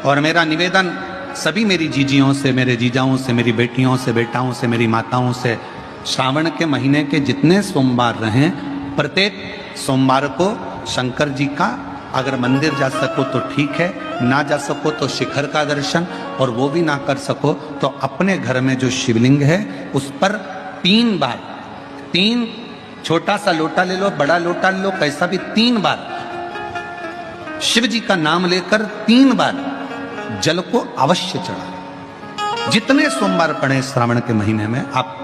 और मेरा निवेदन सभी मेरी जीजियों से, मेरे जीजाओं से, मेरी बेटियों से, बेटाओं से, मेरी माताओं से, श्रावण के महीने के जितने सोमवार रहें, प्रत्येक सोमवार को शंकर जी का अगर मंदिर जा सको तो ठीक है, ना जा सको तो शिखर का दर्शन, और वो भी ना कर सको तो अपने घर में जो शिवलिंग है उस पर 3 बार, 3 छोटा सा लोटा ले लो, बड़ा लोटा ले लो, कैसा भी 3 बार शिव जी का नाम लेकर 3 बार जल को अवश्य चढ़ा। जितने सोमवार पड़े श्रावण के महीने में आप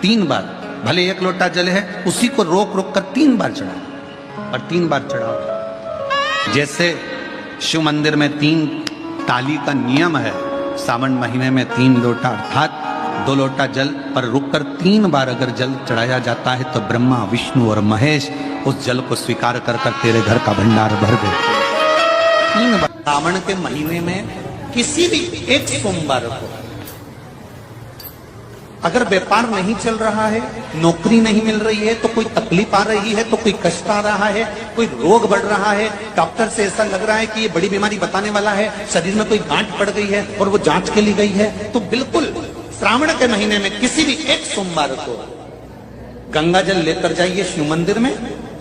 3 बार, भले 1 लोटा जल है उसी को रोक रोक कर 3 बार चढ़ाओ, और 3 बार चढ़ाओ। जैसे शिव मंदिर में 3 ताली का नियम है, सावन महीने में 3 लोटा अर्थात 2 लोटा जल पर रुककर 3 बार अगर जल चढ़ाया जाता है तो ब्रह्मा, विष्णु और महेश उस जल को स्वीकार कर कर तेरे घर का भंडार भर देते। 3 बार सावन के महीने में किसी भी एक सोमवार को अगर व्यापार नहीं चल रहा है, नौकरी नहीं मिल रही है, तो कोई तकलीफ आ रही है, तो कोई कष्ट आ रहा है, कोई रोग बढ़ रहा है, डॉक्टर से ऐसा लग रहा है कि ये बड़ी बीमारी बताने वाला है, शरीर में कोई गांठ पड़ गई है और वो जांच के लिए गई है, तो बिल्कुल श्रावण के महीने में किसी भी एक सोमवार को गंगा जल लेकर जाइए शिव मंदिर में,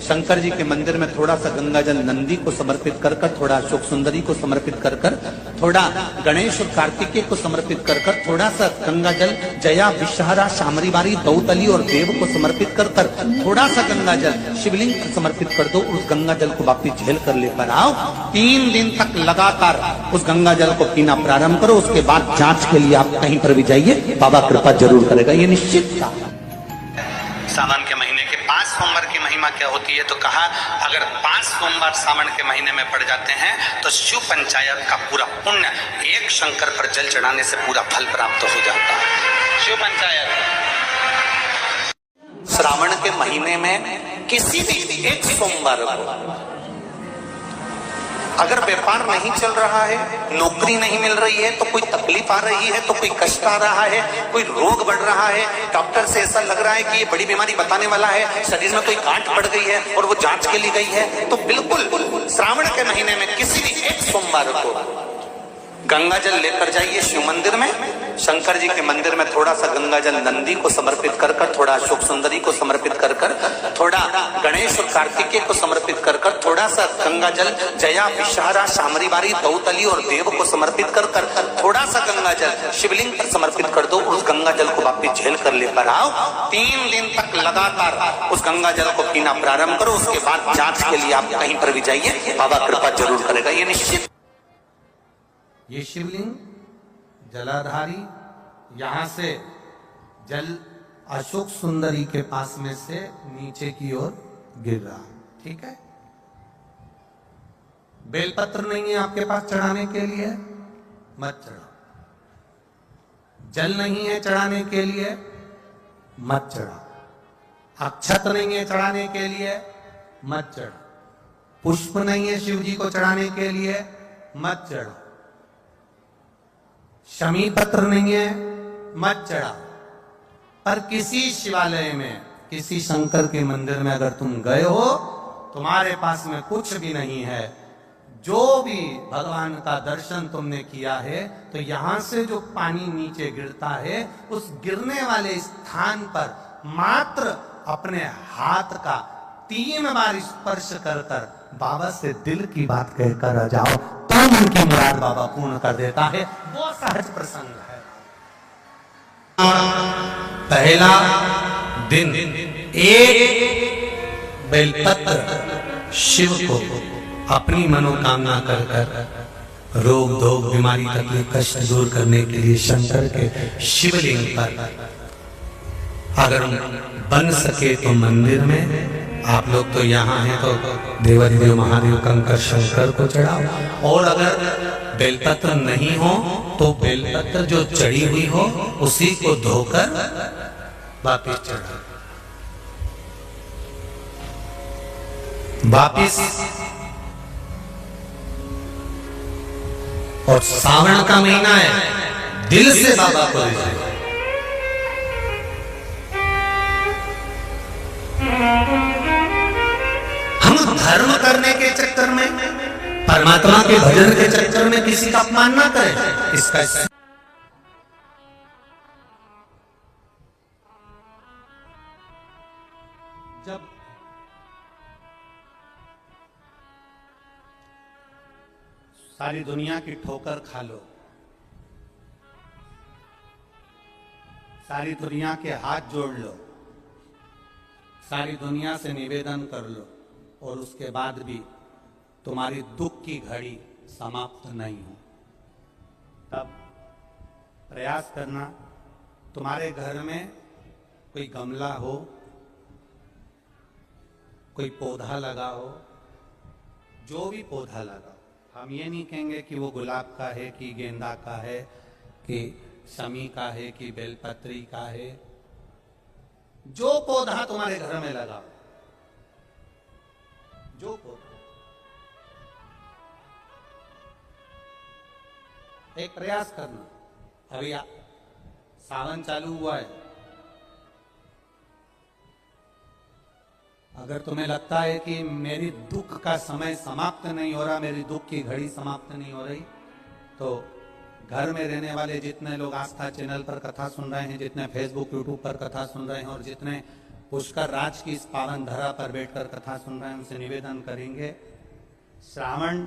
शंकर जी के मंदिर में थोड़ा सा गंगा जल नंदी को समर्पित कर कर, थोड़ा अशोक सुंदरी को समर्पित कर कर, थोड़ा गणेश और कार्तिकेय को समर्पित कर कर, थोड़ा सा गंगा जल जया, विषहरा, शामरीबारी, दौतली और देव को समर्पित कर कर, थोड़ा सा गंगा जल शिवलिंग को समर्पित कर दो। उस गंगा जल को वापिस झेल कर लेकर आओ। 3 दिन तक लगातार उस गंगा जल को पीना प्रारंभ करो। उसके बाद जांच के लिए आप कहीं पर भी जाइए, बाबा कृपा जरूर करेगा, ये निश्चित था। सावन के महीने के 5 सोमवार की महिमा क्या होती है, तो कहा अगर 5 सोमवार सावन के महीने में पड़ जाते हैं तो शिव पंचायत का पूरा पुण्य एक शंकर पर जल चढ़ाने से पूरा फल प्राप्त हो जाता है। शिव पंचायत श्रावण के महीने में किसी भी एक सोमवार को अगर व्यापार नहीं चल रहा है, नौकरी नहीं मिल रही है, तो कोई तकलीफ आ रही है, तो कोई कष्ट आ रहा है, कोई रोग बढ़ रहा है, डॉक्टर से ऐसा लग रहा है कि ये बड़ी बीमारी बताने वाला है, शरीर में कोई गांठ पड़ गई है और वो जांच के लिए गई है, तो बिल्कुल श्रावण के महीने में किसी भी एक सोमवार को गंगा जल लेकर जाइए शिव मंदिर में, शंकर जी के मंदिर में थोड़ा सा गंगा जल नंदी को समर्पित कर कर, थोड़ा अशोक सुंदरी को समर्पित कर कर, थोड़ा गणेश और कार्तिकेय को समर्पित कर कर, थोड़ा सा गंगा जल जया, विषहरा, शामरीबारी, दौतली और देव को समर्पित कर कर, थोड़ा सा गंगा जल शिवलिंग पर समर्पित कर दो। उस गंगा जल को वापिस झेल कर लेकर आओ। 3 दिन तक लगातार उस गंगा जल को पीना प्रारंभ करो। उसके बाद जांच के लिए आप कहीं पर भी जाइए, बाबा कृपा जरूर करेगा, ये निश्चित। ये शिवलिंग जलाधारी, यहां से जल अशोक सुंदरी के पास में से नीचे की ओर गिर रहा, ठीक है। बेलपत्र नहीं है आपके पास चढ़ाने के लिए, मत चढ़ाओ। जल नहीं है चढ़ाने के लिए, मत चढ़ाओ। अक्षत नहीं है चढ़ाने के लिए, मत चढ़ाओ। पुष्प नहीं है शिव जी को चढ़ाने के लिए, मत चढ़ाओ। शमी पत्र नहीं है, मत चढ़ाओ। पर किसी शिवालय में, किसी शंकर के मंदिर में अगर तुम गए हो, तुम्हारे पास में कुछ भी नहीं है, जो भी भगवान का दर्शन तुमने किया है, तो यहां से जो पानी नीचे गिरता है, उस गिरने वाले स्थान पर मात्र अपने हाथ का 3 बार स्पर्श कर कर बाबा से दिल की बात कहकर आ जाओ, तो उनकी मुराद बाबा पूर्ण कर देता है। वो सहज प्रसंग है। पहला दिन एक बेलपत्र शिव को अपनी मनोकामना कर कर, रोग धोग बीमारी तकलीफ कष्ट दूर करने के लिए शंकर के शिवलिंग पर अगर बन सके तो मंदिर में, आप लोग तो यहाँ हैं तो देवाधिदेव महादेव कंकर शंकर को चढ़ाओ। और अगर बेलपत्र नहीं हो तो बेलपत्र जो चढ़ी हुई हो उसी को धोकर वापिस चढ़ाओ। वापिस और सावन का महीना है, दिल से बाबा को ले जाए। हम धर्म करने के चक्कर में परमात्मा के भजन के चक्कर में किसी का अपमान ना करें। इसका जब सारी दुनिया की ठोकर खा लो, सारी दुनिया के हाथ जोड़ लो, सारी दुनिया से निवेदन कर लो और उसके बाद भी तुम्हारी दुख की घड़ी समाप्त नहीं हो, तब प्रयास करना तुम्हारे घर में कोई गमला हो, कोई पौधा लगा हो, जो भी पौधा लगा, हम ये नहीं कहेंगे कि वो गुलाब का है कि गेंदा का है कि शमी का है कि बेलपत्री का है, जो पौधा तुम्हारे घर में लगा, जो पौधा, एक प्रयास करना। अभी सावन चालू हुआ है, अगर तुम्हें लगता है कि मेरी दुख का समय समाप्त नहीं हो रहा, मेरी दुख की घड़ी समाप्त नहीं हो रही, तो घर में रहने वाले जितने लोग आस्था चैनल पर कथा सुन रहे हैं, जितने फेसबुक यूट्यूब पर कथा सुन रहे हैं और जितने पुष्कर राज की इस पावन धरा पर बैठकर कथा सुन रहे हैं, उनसे निवेदन करेंगे, श्रावण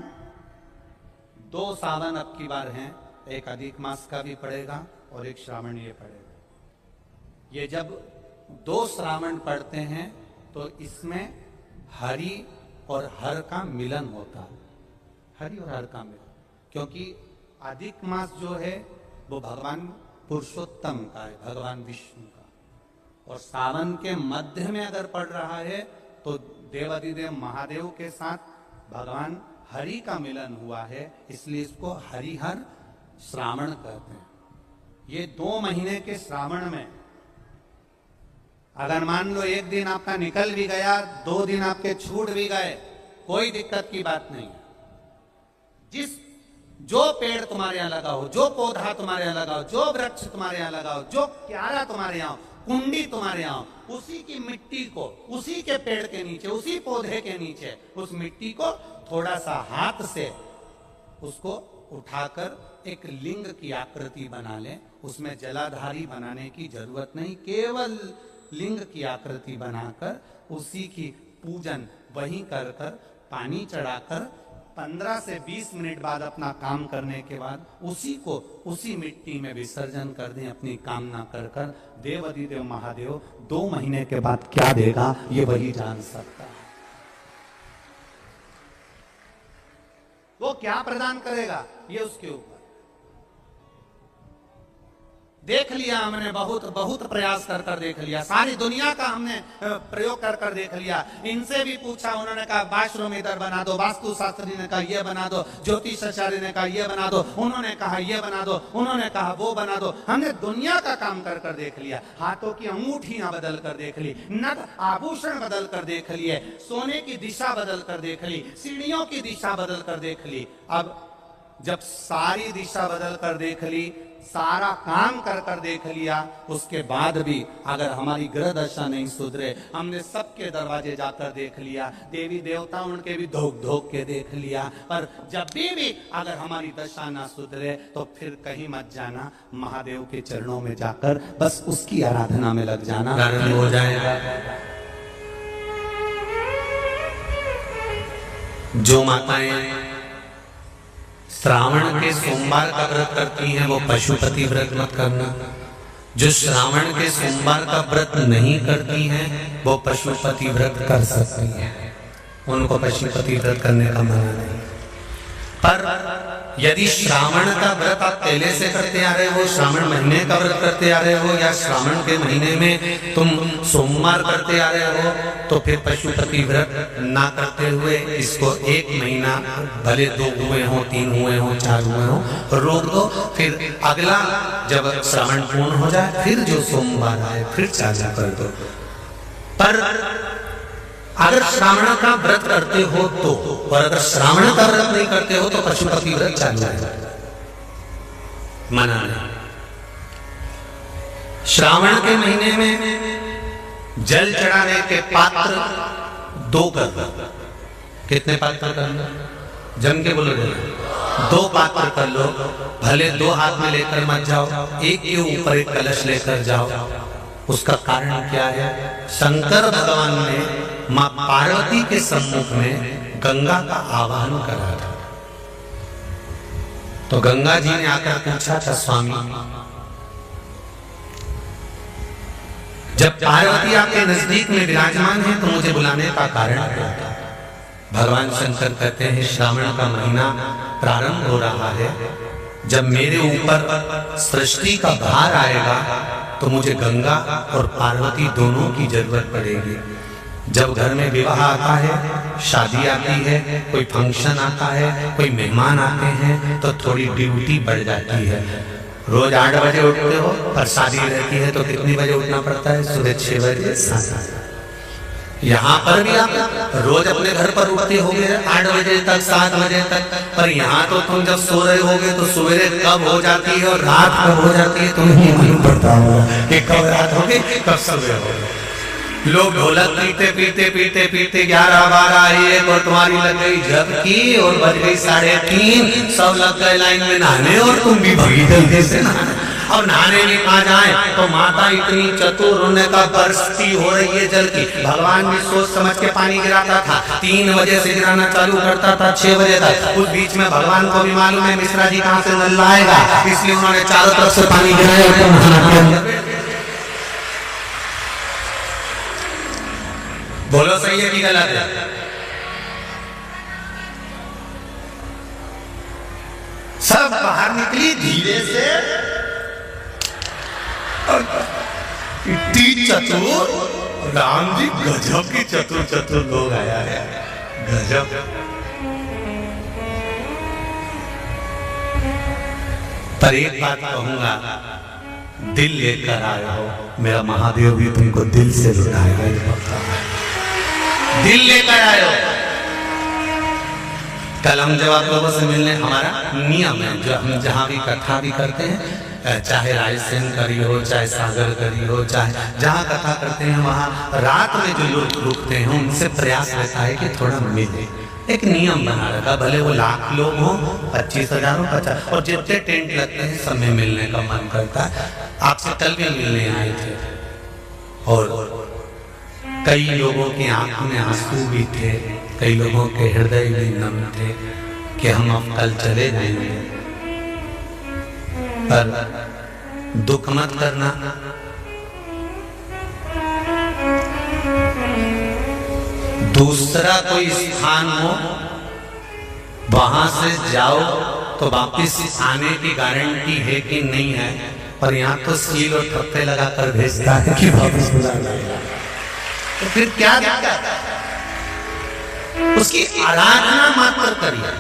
2 सावन अब की बार हैं, एक अधिक मास का भी पड़ेगा और एक श्रावण ये पड़ेगा। ये जब 2 श्रावण पड़ते हैं तो इसमें हरि और हर का मिलन होता है, हरि और हर का मिलन, क्योंकि अधिक मास जो है वो भगवान पुरुषोत्तम का है, भगवान विष्णु का, और सावन के मध्य में अगर पड़ रहा है तो देवाधिदेव महादेव के साथ भगवान हरि का मिलन हुआ है, इसलिए इसको हरिहर श्रावण कहते हैं। ये 2 महीने के श्रावण में अगर मान लो एक दिन आपका निकल भी गया, 2 दिन आपके छूट भी गए, कोई दिक्कत की बात नहीं। जो पेड़ तुम्हारे यहाँ लगा हो, जो पौधा तुम्हारे यहाँ लगा हो, जो वृक्ष तुम्हारे यहाँ लगा हो, जो क्यारा तुम्हारे यहाँ, कुंडी तुम्हारे यहाँ, उसी की मिट्टी को, उसी के पेड़ के नीचे, उसी पौधे के नीचे, उस मिट्टी को थोड़ा सा हाथ से उसको उठाकर एक लिंग की आकृति बना ले। उसमें जलाधारी बनाने की जरूरत नहीं, केवल लिंग की आकृति बनाकर उसी की पूजन वहीं कर कर पानी चढ़ाकर 15 से 20 मिनट बाद अपना काम करने के बाद उसी को उसी मिट्टी में विसर्जन कर दें, अपनी कामना कर कर। देवाधिदेव महादेव 2 महीने के बाद क्या देगा ये वही जान सकता है। वो क्या प्रदान करेगा ये उसके ऊपर। देख लिया हमने, बहुत प्रयास कर कर देख लिया, सारी दुनिया का हमने प्रयोग कर कर देख लिया। इनसे भी पूछा, उन्होंने कहा बाथरूम इधर बना दो, वास्तु शास्त्री ने कहा ये बना दो, ज्योतिषाचार्य ने कहा ये बना दो, उन्होंने कहा ये बना दो, उन्होंने कहा वो बना दो। हमने दुनिया का काम कर कर देख लिया, हाथों की अंगूठियां बदल कर देख ली, नग आभूषण बदल कर देख लिए, सोने की दिशा बदल कर देख ली, सीढ़ियों की दिशा बदल कर देख ली। अब जब सारी दिशा बदल कर देख ली, सारा काम कर कर देख लिया, उसके बाद भी अगर हमारी ग्रह दशा नहीं सुधरे, हमने सबके दरवाजे जाकर देख लिया, देवी देवता उनके भी धोख धोख के देख लिया, पर जब भी अगर हमारी दशा ना सुधरे तो फिर कहीं मत जाना, महादेव के चरणों में जाकर बस उसकी आराधना में लग जाना, हो जाएगा। जो माताएं श्रावण के सोमवार का व्रत करती हैं वो पशुपति व्रत मत करना। जो श्रावण के सोमवार का व्रत नहीं करती हैं वो पशुपति व्रत कर सकती हैं, उनको पशुपति व्रत करने का मना नहीं। पर यदि श्रावण का व्रत आप पहले से करते आ रहे हो, श्रावण महीने का व्रत करते आ रहे हो, या श्रावण के महीने में तुम सोमवार करते आ रहे हो, तो फिर पशुपति व्रत ना करते हुए इसको 1 महीना, भले 2 हुए हो, 3 हुए हो, 4 हुए हो, रोक दो। फिर अगला जब श्रावण पूर्ण हो जाए फिर जो सोमवार आए फिर चालू कर दो। पर अगर श्रावण का व्रत करते हो तो, और अगर श्रावण का व्रत नहीं करते हो तो पशुपति व्रत चालू है, मना नहीं। श्रावण के महीने में जल चढ़ाने के पात्र 2 कर, कितने पात्र करना? जम के बोलो जरा। 2 पात्र कर लो, भले 2 हाथ में लेकर मत जाओ, एक के ऊपर एक कलश लेकर जाओ। उसका कारण क्या है? शंकर भगवान ने मां पार्वती के सम्मुख में गंगा का आवाहन करा था। तो गंगा जी ने आकर पूछा था, स्वामी जब पार्वती आपके नजदीक में विराजमान है तो मुझे बुलाने का कारण क्या था? भगवान शंकर कहते हैं, श्रावण का महीना प्रारंभ हो रहा है, जब मेरे ऊपर सृष्टि का भार आएगा तो मुझे गंगा और पार्वती दोनों की जरूरत पड़ेगी। जब घर में विवाह आता है, शादी आती है, कोई फंक्शन आता है, कोई मेहमान आते हैं, तो थोड़ी ड्यूटी बढ़ जाती है। रोज 8 बजे उठते हो, पर शादी रहती है तो कितनी बजे उठना पड़ता है? सुबह 6 बजे 7 बजे। यहाँ पर भी आप रोज अपने घर पर उठते होगे 8 बजे तक 7 बजे तक, पर यहाँ तो तुम जब सो रहे होगे तो सवेरे कब हो जाती है और रात कब हो जाती है तुम्हें मालूम पड़ता होगा कि कब रात होगी कब सुबह होगी। लोग ढोलक पीते पीते पीते पीते 11, 12, 1 और तुम्हारी लग गई झपकी और बज गई 3:30, सब लग गए लाइन में नहाने और तुम भी भगी जल्दी से नहाने। अब नहाने भी कहाँ जाए तो माता इतनी चतुर, उन्हें का बरसती हो रही है जल की। भगवान भी सोच समझ के पानी गिराता था, 3 बजे से गिराना चालू करता था 6 बजे तक। उस बीच में भगवान को भी मालूम है मिश्रा जी कहाँ से नल लाएगा, इसलिए उन्होंने चारों तरफ से पानी गिराया। बोलो सही है कि गलत है? सब बाहर निकली धीरे से, इतनी चतुर, राम जी गजब की चतुर चतुर लोग आया है, गजब। पर एक बात कहूंगा, दिल लेकर आए हो, मेरा महादेव भी तुमको दिल से लुटाएगा। दिल लेकर आए हो। कल हम जब आप लोगों से मिलने, हमारा नियम है जो हम जहाँ भी कथा भी करते हैं, चाहे रायसेन करी हो, चाहे सागर करी हो, चाहे जहाँ कथा करते हैं वहाँ रात में जो लोग रुकते हैं उनसे प्रयास रहता है कि थोड़ा मिले। एक नियम बना रखा, भले वो 1,00,000 लोग हो, 25,000 हो, 50, और जितने टेंट लगते हैं सब में मिलने का मन करता है। आपसे कल भी मिलने आए थे और कई लोगों की आंखों में आंसू भी थे, कई लोगों के हृदय भी नम थे कि हम अब कल चले जाएंगे। पर दुख मत करना, दूसरा कोई स्थान हो वहां से जाओ तो वापिस आने की गारंटी है कि नहीं है, पर यहाँ तो सील और ठप्पे लगाकर भेजता है कि वापिस बुला जाएगा। तो फिर क्या उसकी आराधना मात्र करिए।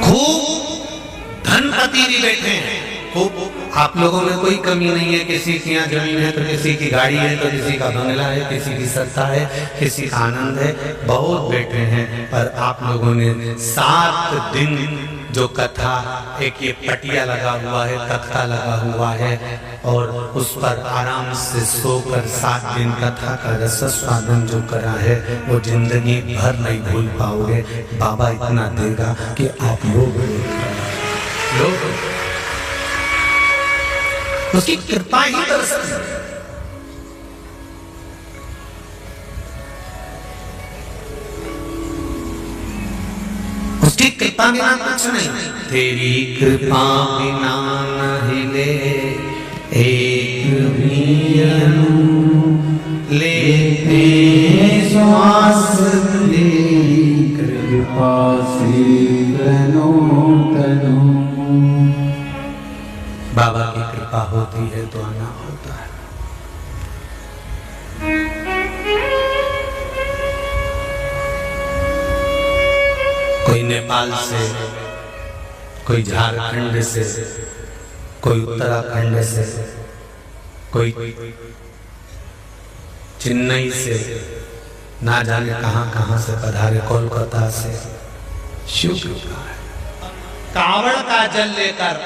खूब धनपति भी बैठे हैं, खूब, आप लोगों में कोई कमी नहीं है। किसी की यहाँ जमीन है तो किसी की गाड़ी है, तो किसी का बंगला है, किसी की सत्ता है, किसी का आनंद है, बहुत बैठे हैं। पर आप लोगों ने 7 दिन जो कथा, एक ये पटिया लगा हुआ है, तख्ता लगा हुआ है, और उस पर आराम से सोकर 7 दिन कथा का रस स्वादन जो करा है वो जिंदगी भर नहीं भूल पाओगे। बाबा इतना देगा कि आप लोग उसकी कृपा ही बरसती है। उसकी कृपा बिना कुछ नहीं, तेरी कृपा बिना न हिले एक भी अणु, लेते श्वास तेरी कृपा से तनो तनो। बाबा की कृपा होती है तो आना होता है। कोई नेपाल से, कोई झारखंड से, कोई उत्तराखंड से, कोई चेन्नई से, ना जाने कहां कहां से पधारे, कोलकाता से। शिव कृपा है। कावड़ का जल लेकर,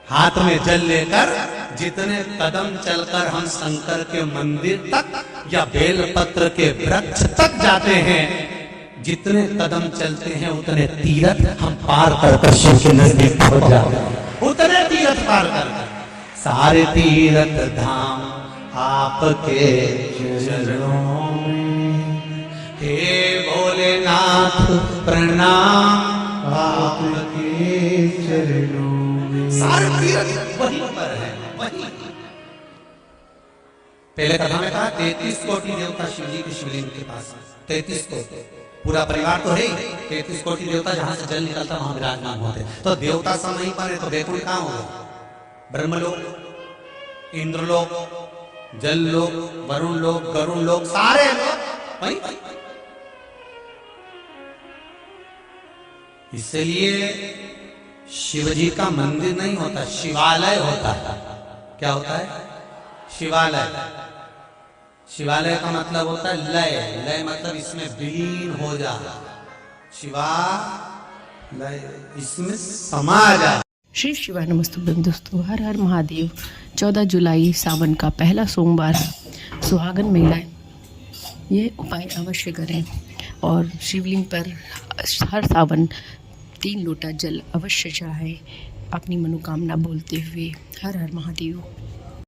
हाथ में जल लेकर, जितने कदम चलकर हम शंकर के मंदिर तक या बेलपत्र के वृक्ष तक जाते हैं, जितने कदम चलते हैं उतने तीरथ हम पार कर शिव के नजदीक पहुंच जाते हैं, उतने तीरथ पार कर। सारे तीरथ धाम आपके चरणों में, हे भोलेनाथ प्रणाम आपके चरणों में। सारे तीरथ वहीं पर है, वहीं। पहले कथा में कहा 33 कोटि देवता शिव जी के शिवलिंग के पास, 33 कोटि, पूरा परिवार तो है ही, 33 कोटि देवता जहां से जल निकलता वहां विराजमान होते। तो देवता सब वहीं पर है, तो बैकुंठ कहां होगा? ब्रह्मलोक, इंद्रलोक, जल लोक, वरुण लोक, गरुण लोक, सारे लोग वहीं। इसलिए शिव जी का मंदिर नहीं होता, शिवालय होता है। क्या होता है? शिवालय। शिवालय का मतलब होता है लय, लय मतलब इसमें विलीन हो जा, शिवालय इसमें समा जा। श्री शिवाय नमस्तुभ्यं दोस्तों, हर हर महादेव। 14 जुलाई सावन का पहला सोमवार, सुहागन महिलाएं ये उपाय अवश्य करें और शिवलिंग पर हर सावन 3 लोटा जल अवश्य चढ़ाएं, अपनी मनोकामना बोलते हुए। हर हर महादेव।